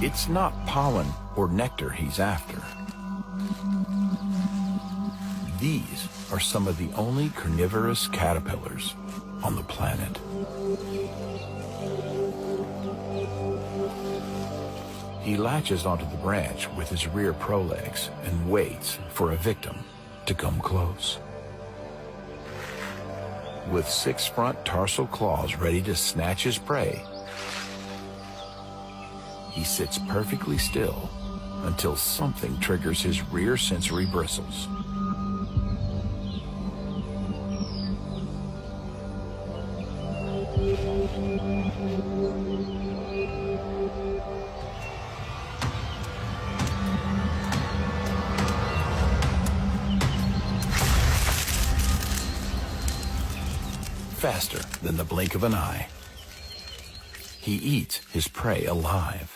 It's not pollen or nectar he's after. These are some of the only carnivorous caterpillars on the planet. He latches onto the branch with his rear prolegs and waits for a victim to come close. With 6 front tarsal claws ready to snatch his prey, he sits perfectly still until something triggers his rear sensory bristles. Faster than the blink of an eye, he eats his prey alive.